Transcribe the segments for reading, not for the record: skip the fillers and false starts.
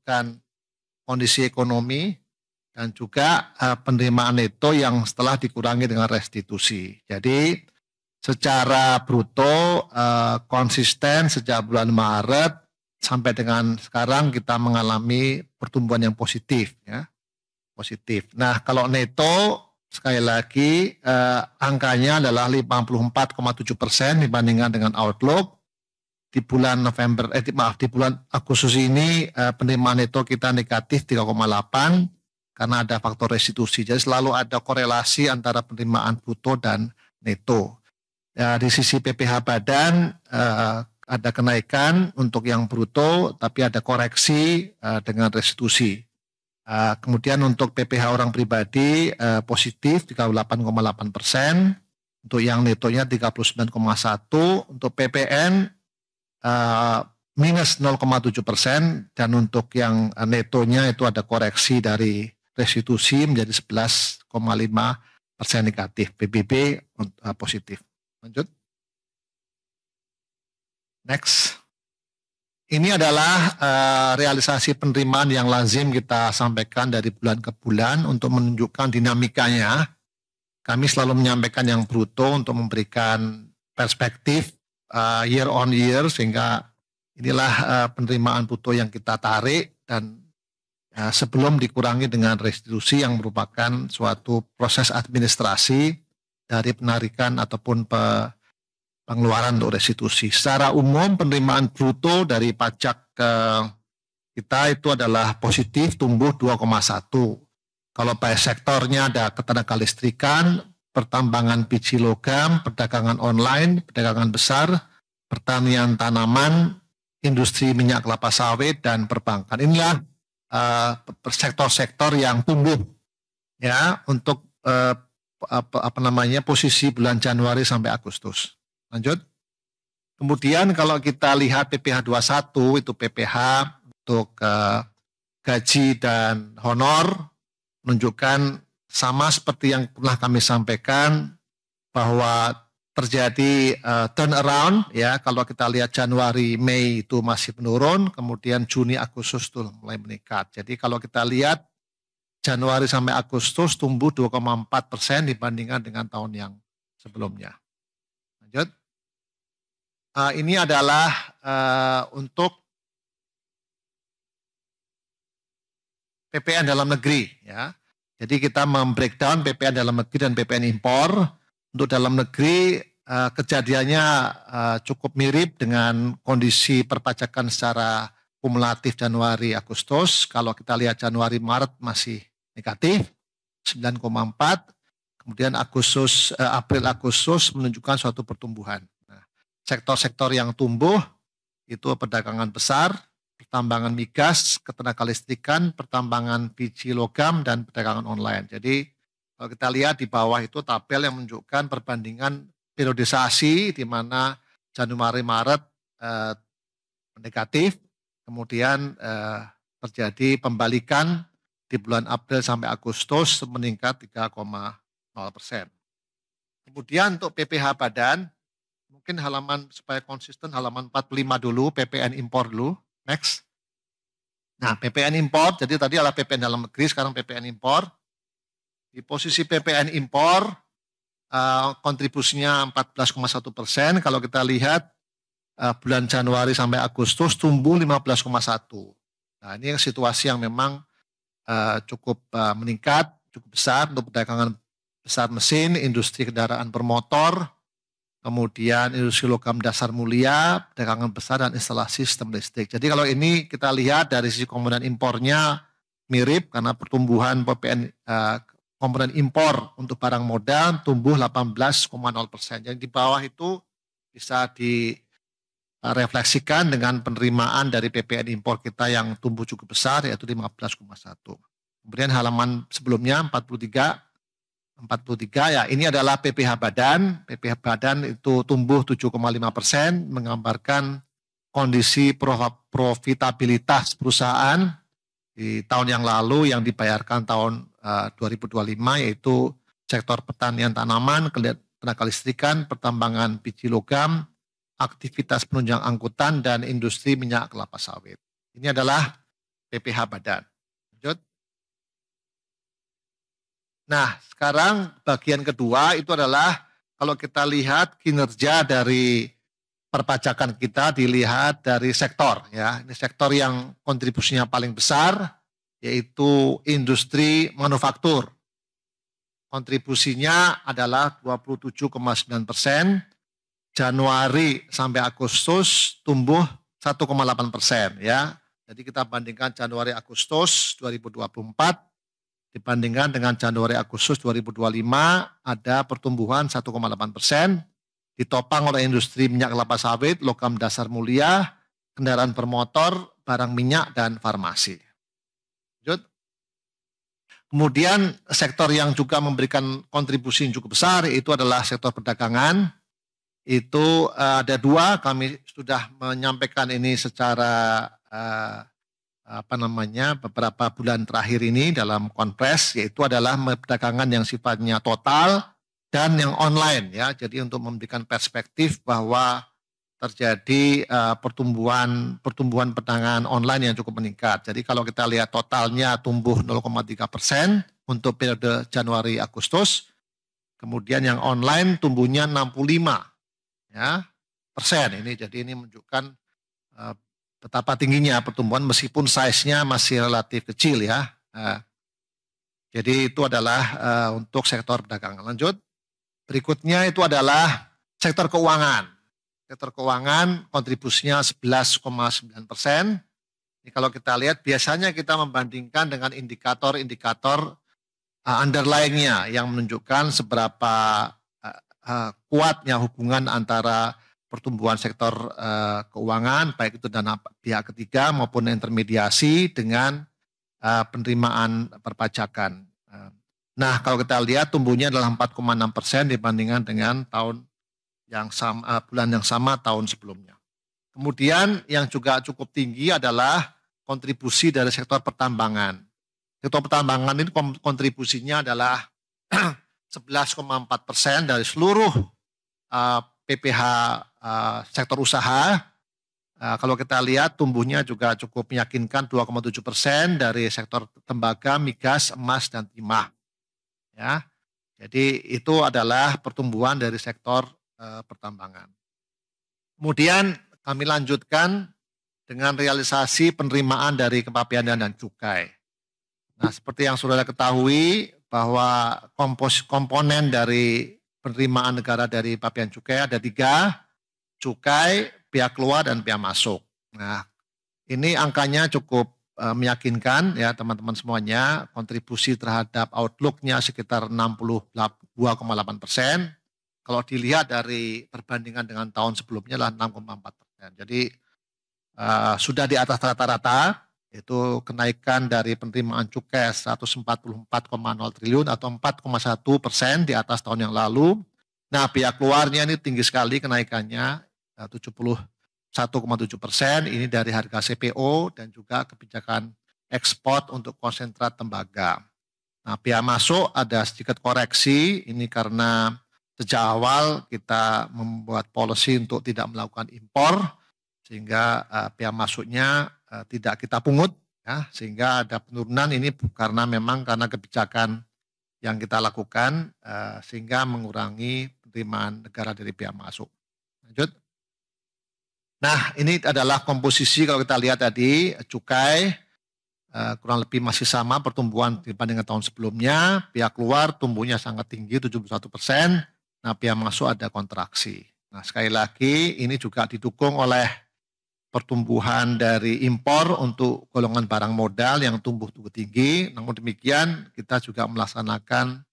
menunjukkan kondisi ekonomi dan juga penerimaan neto yang setelah dikurangi dengan restitusi. Jadi secara bruto konsisten sejak bulan Maret sampai dengan sekarang kita mengalami pertumbuhan yang positif, ya, positif. Nah, kalau neto sekali lagi angkanya adalah 54,7% dibandingkan dengan outlook. Di bulan di bulan Agustus ini penerimaan neto kita negatif 3,8 karena ada faktor restitusi. Jadi selalu ada korelasi antara penerimaan bruto dan neto. Ya, di sisi PPh badan ada kenaikan untuk yang bruto, tapi ada koreksi dengan restitusi. Kemudian untuk PPh orang pribadi positif 38,8%, untuk yang netonya 39,1%, untuk PPN minus 0,7%, dan untuk yang netonya itu ada koreksi dari restitusi menjadi 11,5% negatif, PBB positif. Lanjut. Next. Ini adalah realisasi penerimaan yang lazim kita sampaikan dari bulan ke bulan untuk menunjukkan dinamikanya. Kami selalu menyampaikan yang bruto untuk memberikan perspektif year on year, sehingga inilah penerimaan bruto yang kita tarik dan sebelum dikurangi dengan restitusi yang merupakan suatu proses administrasi dari penarikan ataupun pengeluaran untuk restitusi. Secara umum penerimaan bruto dari pajak kita itu adalah positif, tumbuh 2,1. Kalau by sektornya ada ketenaga listrikan, pertambangan biji logam, perdagangan online, perdagangan besar, pertanian tanaman, industri minyak kelapa sawit, dan perbankan. Inilah sektor-sektor yang tumbuh, ya, untuk posisi bulan Januari sampai Agustus. Lanjut. Kemudian kalau kita lihat PPh 21 itu PPh untuk gaji dan honor menunjukkan sama seperti yang pernah kami sampaikan bahwa terjadi turnaround, ya. Kalau kita lihat Januari, Mei itu masih menurun, kemudian Juni, Agustus itu mulai meningkat. Jadi kalau kita lihat Januari sampai Agustus tumbuh 2,4% dibandingkan dengan tahun yang sebelumnya. Lanjut. Ini adalah untuk PPN dalam negeri, ya. Jadi kita membreakdown PPN dalam negeri dan PPN impor. Untuk dalam negeri kejadiannya cukup mirip dengan kondisi perpajakan secara kumulatif Januari Agustus. Kalau kita lihat Januari Maret masih negatif 9,4, kemudian April Agustus menunjukkan suatu pertumbuhan. Nah, sektor-sektor yang tumbuh itu perdagangan besar, pertambangan migas, ketenaga listrikan, pertambangan biji logam, dan perdagangan online. Jadi kalau kita lihat di bawah itu tabel yang menunjukkan perbandingan periodisasi di mana Januari-Maret negatif, kemudian terjadi pembalikan di bulan April sampai Agustus meningkat 3,0%. Kemudian untuk PPh badan, mungkin halaman supaya konsisten halaman 45 dulu, PPN impor dulu. Next. Nah, PPN impor, jadi tadi adalah PPN dalam negeri, sekarang PPN impor. Di posisi PPN impor, kontribusinya 14,1%. Kalau kita lihat bulan Januari sampai Agustus tumbuh 15,1%. Nah, ini situasi yang memang cukup meningkat, cukup besar untuk perdagangan besar mesin, industri kendaraan bermotor, kemudian industri logam dasar mulia, perdagangan besar, dan instalasi sistem listrik. Jadi kalau ini kita lihat dari sisi komponen impornya mirip karena pertumbuhan PPN komponen impor untuk barang modal tumbuh 18,0%. Jadi di bawah itu bisa direfleksikan dengan penerimaan dari PPN impor kita yang tumbuh cukup besar yaitu 15,1. Kemudian halaman sebelumnya 43 ya, ini adalah PPh badan. PPh badan itu tumbuh 7,5%, menggambarkan kondisi profitabilitas perusahaan di tahun yang lalu yang dibayarkan tahun 2025, yaitu sektor pertanian tanaman, tenaga listrikan, pertambangan biji logam, aktivitas penunjang angkutan, dan industri minyak kelapa sawit. Ini adalah PPh badan. Lanjut. Nah, sekarang bagian kedua itu adalah kalau kita lihat kinerja dari perpajakan kita dilihat dari sektor ya. Ini sektor yang kontribusinya paling besar yaitu industri manufaktur. Kontribusinya adalah 27,9%, Januari sampai Agustus tumbuh 1,8% ya. Jadi kita bandingkan Januari Agustus 2024 dibandingkan dengan Januari Agustus 2025 ada pertumbuhan 1,8%, ditopang oleh industri minyak kelapa sawit, logam dasar mulia, kendaraan bermotor, barang minyak, dan farmasi. Lanjut. Kemudian sektor yang juga memberikan kontribusi yang cukup besar itu adalah sektor perdagangan. Itu ada dua, kami sudah menyampaikan ini secara beberapa bulan terakhir ini dalam konpres, yaitu adalah perdagangan yang sifatnya total dan yang online ya. Jadi untuk memberikan perspektif bahwa terjadi pertumbuhan perdagangan online yang cukup meningkat. Jadi kalau kita lihat totalnya tumbuh 0,3% untuk periode Januari Agustus, kemudian yang online tumbuhnya 65 ya persen. Jadi ini menunjukkan betapa tingginya pertumbuhan meskipun size-nya masih relatif kecil ya. Jadi itu adalah untuk sektor perdagangan. Lanjut. Berikutnya itu adalah sektor keuangan. Sektor keuangan kontribusinya 11,9%. Ini kalau kita lihat biasanya kita membandingkan dengan indikator-indikator underlying-nya yang menunjukkan seberapa kuatnya hubungan antara pertumbuhan sektor keuangan, baik itu dana pihak ketiga maupun intermediasi dengan penerimaan perpajakan. Nah, kalau kita lihat tumbuhnya adalah 4,6% dibandingkan dengan tahun yang sama, bulan yang sama tahun sebelumnya. Kemudian yang juga cukup tinggi adalah kontribusi dari sektor pertambangan. Sektor pertambangan ini kontribusinya adalah 11,4% dari seluruh PPh sektor usaha. Kalau kita lihat tumbuhnya juga cukup meyakinkan 2,7% dari sektor tembaga, migas, emas, dan timah. Ya, jadi itu adalah pertumbuhan dari sektor pertambangan. Kemudian kami lanjutkan dengan realisasi penerimaan dari kepabeanan dan cukai. Nah, seperti yang saudara ketahui bahwa komponen dari penerimaan negara dari pabean cukai ada 3, cukai, biaya keluar, dan biaya masuk. Nah, ini angkanya cukup meyakinkan ya teman-teman semuanya, kontribusi terhadap outlook-nya sekitar 62,8%. Kalau dilihat dari perbandingan dengan tahun sebelumnya adalah 6,4%. Jadi sudah di atas rata-rata, itu kenaikan dari penerimaan cukai 144,0 triliun atau 4,1% di atas tahun yang lalu. Nah, biaya keluarnya ini tinggi sekali kenaikannya, 71,7%, ini dari harga CPO dan juga kebijakan ekspor untuk konsentrat tembaga. Nah, biaya masuk ada sedikit koreksi, ini karena sejak awal kita membuat policy untuk tidak melakukan impor, sehingga biaya masuknya tidak kita pungut, ya, sehingga ada penurunan ini karena kebijakan yang kita lakukan sehingga mengurangi penerimaan negara dari biaya masuk. Lanjut. Nah, ini adalah komposisi kalau kita lihat tadi, cukai kurang lebih masih sama pertumbuhan dibandingkan tahun sebelumnya, biaya keluar tumbuhnya sangat tinggi 71%, nah biaya masuk ada kontraksi. Nah, sekali lagi ini juga didukung oleh pertumbuhan dari impor untuk golongan barang modal yang tumbuh tinggi, namun demikian kita juga melaksanakan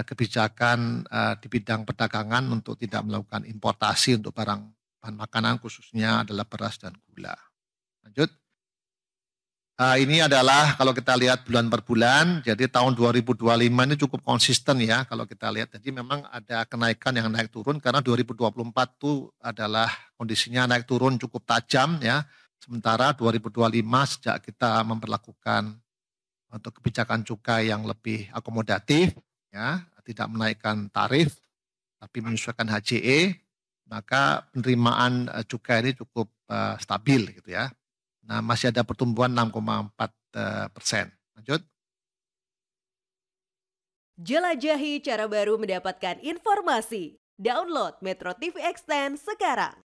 kebijakan di bidang perdagangan untuk tidak melakukan importasi untuk bahan makanan khususnya adalah beras dan gula. Lanjut. Ini adalah kalau kita lihat bulan per bulan, jadi tahun 2025 ini cukup konsisten ya kalau kita lihat. Jadi memang ada kenaikan yang naik turun karena 2024 itu adalah kondisinya naik turun cukup tajam ya. Sementara 2025 sejak kita memperlakukan untuk kebijakan cukai yang lebih akomodatif ya, tidak menaikkan tarif tapi menyesuaikan HJE, maka penerimaan cukai ini cukup stabil gitu ya. Nah, masih ada pertumbuhan 6,4%. Lanjut. Jelajahi cara baru mendapatkan informasi. Download Metro TV Extend sekarang.